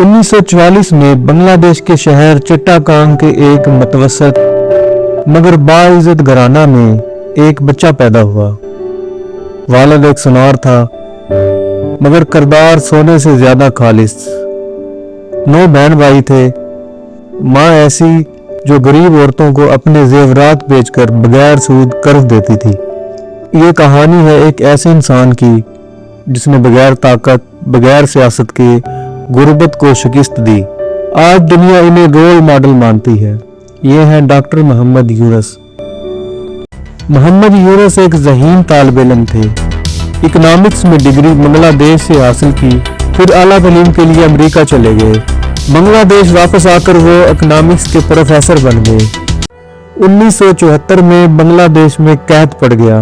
1944 में बांग्लादेश के शहर चिट्टागांग के एक मतवसत मगर बाइज्जत घराना में एक बच्चा पैदा हुआ। वालिद एक सुनार था मगर किरदार सोने से ज्यादा खालिस। 9 बहन भाई थे। माँ ऐसी जो गरीब औरतों को अपने जेवरात बेचकर बगैर सूद कर्ज देती थी। ये कहानी है एक ऐसे इंसान की जिसने बगैर ताकत बगैर सियासत के गुर्बत को शिकस्त दी। आज दुनिया इन्हें रोल मॉडल मानती है। ये हैं डॉक्टर मोहम्मद यूनुस। मोहम्मद यूनुस एक ज़हीन तालिब इल्म थे। इकोनॉमिक्स में डिग्री बांग्लादेश से हासिल की, फिर आला तालीम के लिए अमेरिका चले गए। बांग्लादेश वापस आकर वो इकोनॉमिक्स के प्रोफेसर बन गए। 1974 में बांग्लादेश में कैद पड़ गया।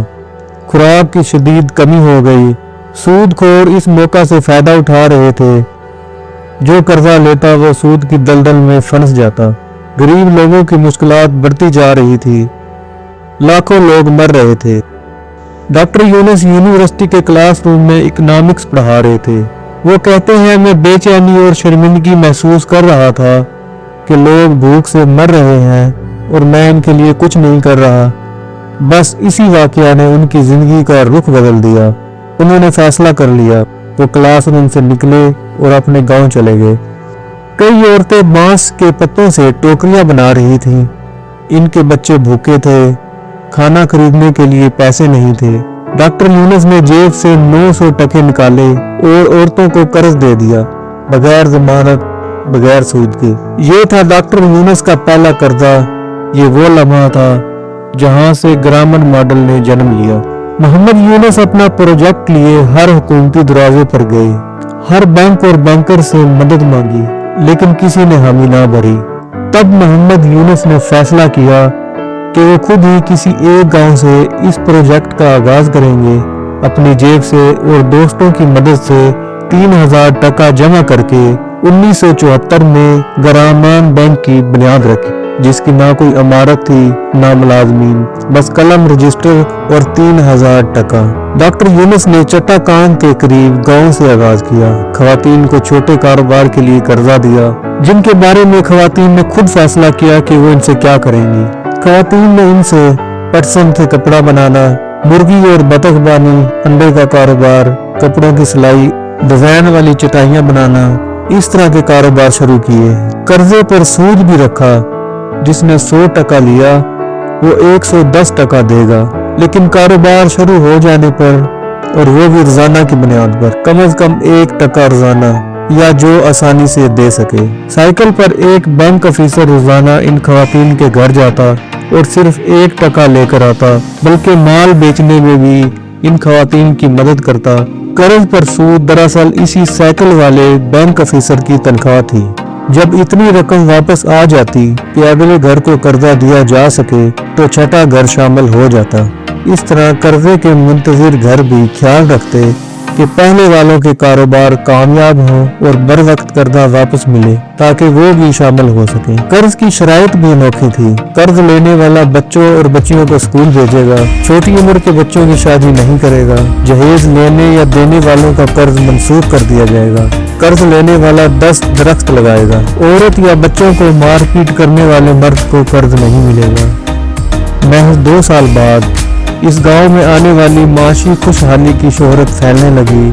खुराक की शदीद कमी हो गई। सूदखोर इस मौका से फायदा उठा रहे थे। जो कर्जा लेता वो सूद की दलदल में फंस जाता। गरीब लोगों की मुश्किलात बढ़ती जा रही थी। लाखों लोग मर रहे थे। डॉक्टर यूनुस यूनिवर्सिटी के क्लासरूम में इकोनॉमिक्स पढ़ा रहे थे। वो कहते हैं, मैं बेचैनी और शर्मिंदगी महसूस कर रहा था कि लोग भूख से मर रहे हैं और मैं इनके लिए कुछ नहीं कर रहा। बस इसी वाकया ने उनकी जिंदगी का रुख बदल दिया। उन्होंने फैसला कर लिया। वो क्लासरूम से निकले और अपने गांव चले गए। कई औरतें बांस के पत्तों से टोकरियां बना रही थीं। इनके बच्चे भूखे थे। खाना खरीदने के लिए पैसे नहीं थे। डॉक्टर यूनुस ने जेब से 900 टके निकाले और औरतों को कर्ज दे दिया, बगैर जमानत बगैर सूद के। ये था डॉक्टर यूनुस का पहला कर्जा। ये वो लम्हा था जहां से ग्रामीण मॉडल ने जन्म लिया। मोहम्मद यूनुस अपना प्रोजेक्ट लिए हर हुकूमती दरवाजे पर गए। हर बैंक और बैंकर से मदद मांगी, लेकिन किसी ने हामी ना भरी। तब मोहम्मद यूनुस ने फैसला किया कि वो खुद ही किसी एक गांव से इस प्रोजेक्ट का आगाज करेंगे। अपनी जेब से और दोस्तों की मदद से 3000 टका जमा करके 1974 में ग्रामीण बैंक की बुनियाद रखी, जिसकी ना कोई इमारत थी ना मुलाजमीन, बस कलम रजिस्टर और 3000 टका। डॉक्टर यूनुस ने चिट्टागांग के करीब गांव से आगाज किया। खवातीन को छोटे कारोबार के लिए कर्जा दिया, जिनके बारे में खवातीन ने खुद फैसला किया कि वो इनसे क्या करेंगी। खवातीन ने इनसे पटसन से कपड़ा बनाना, मुर्गी और बतख बानी, अंडे का कारोबार, कपड़ों की सिलाई, डिजाइन वाली चटाइयां बनाना, इस तरह के कारोबार शुरू किए। कर्जे पर सूद भी रखा। जिसने 100 टका लिया वो 110 टका देगा, लेकिन कारोबार शुरू हो जाने पर और वो भी रोजाना की बुनियाद पर कम से कम 1 टका रोजाना, या जो आसानी से दे सके। साइकिल पर एक बैंक ऑफिसर रोजाना इन खवातीन के घर जाता और सिर्फ 1 टका लेकर आता, बल्कि माल बेचने में भी इन खवातीन की मदद करता। कर्ज पर सूद दरअसल इसी साइकिल वाले बैंक ऑफिसर की तनख्वाह थी। जब इतनी रकम वापस आ जाती कि अगले घर को कर्जा दिया जा सके तो छठा घर शामिल हो जाता। इस तरह कर्जे के मुंतजिर घर भी ख्याल रखते कि पहले वालों के कारोबार कामयाब हों और बर वक्त कर्जा वापस मिले, ताकि वो भी शामिल हो सके। कर्ज की शराइत भी अनोखी थी। कर्ज लेने वाला बच्चों और बच्चियों को स्कूल भेजेगा, छोटी उम्र के बच्चों की शादी नहीं करेगा, जहेज लेने या देने वालों का कर्ज मंसूख कर दिया जाएगा। कर्ज लेने वाला 10 दरख्त लगाएगा। औरत या बच्चों को मारपीट करने वाले मर्द को कर्ज नहीं मिलेगा। महज 2 साल बाद इस गांव में आने वाली माशी खुशहाली की शोहरत फैलने लगी।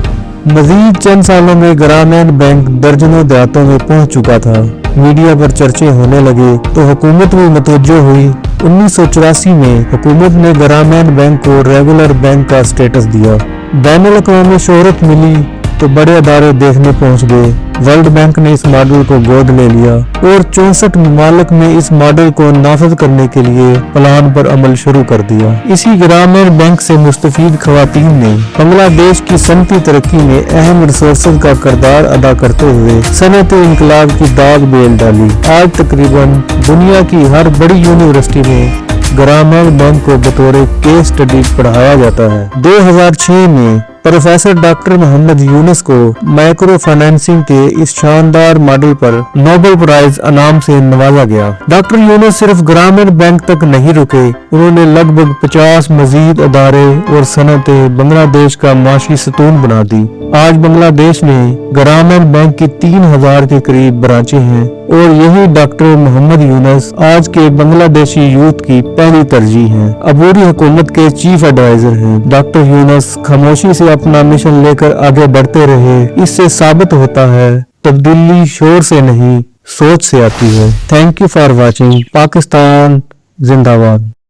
मजीद चंद सालों में ग्रामीण बैंक दर्जनों देहातों में पहुंच चुका था। मीडिया पर चर्चे होने लगे तो हुकूमत भी मुतवज्जो हुई। 1984 में हुकूमत ने ग्रामीण बैंक को रेगुलर बैंक का स्टेटस दिया। बैनुल अक़वामी शोहरत मिली तो बड़े अदारे देखने पहुंच गए। वर्ल्ड बैंक ने इस मॉडल को गोद ले लिया और 64 ममालिक में इस मॉडल को नाफिज करने के लिए प्लान पर अमल शुरू कर दिया। इसी ग्रामीण बैंक से मुस्तफीद खवातीन ने बांग्लादेश की सनती तरक्की में अहम रिसोर्सेज का किरदार अदा करते हुए सनअती इनकलाब की दाग बेल डाली। आज तकरीबन दुनिया की हर बड़ी यूनिवर्सिटी में ग्रामीण बैंक को बतौर केस स्टडी पढ़ाया जाता है। 2006 में प्रोफेसर डॉक्टर मोहम्मद यूनुस को माइक्रो फाइनेंसिंग के इस शानदार मॉडल पर नोबेल प्राइज इनाम से नवाजा गया। डॉक्टर यूनुस सिर्फ ग्रामीण बैंक तक नहीं रुके, उन्होंने लगभग 50 मजीद अदारे और सनतें बांग्लादेश का माशी सतून बना दी। आज बांग्लादेश में ग्रामीण बैंक की 3000 के करीब ब्रांचें हैं और यही डॉक्टर मोहम्मद यूनुस आज के बांग्लादेशी यूथ की पहली तरजीह हैं। अबूरी हुकूमत के चीफ एडवाइजर हैं। डॉक्टर यूनुस खामोशी से अपना मिशन लेकर आगे बढ़ते रहे। इससे साबित होता है तब्दीली शोर से नहीं सोच से आती है। Thank you for watching. Pakistan जिंदाबाद।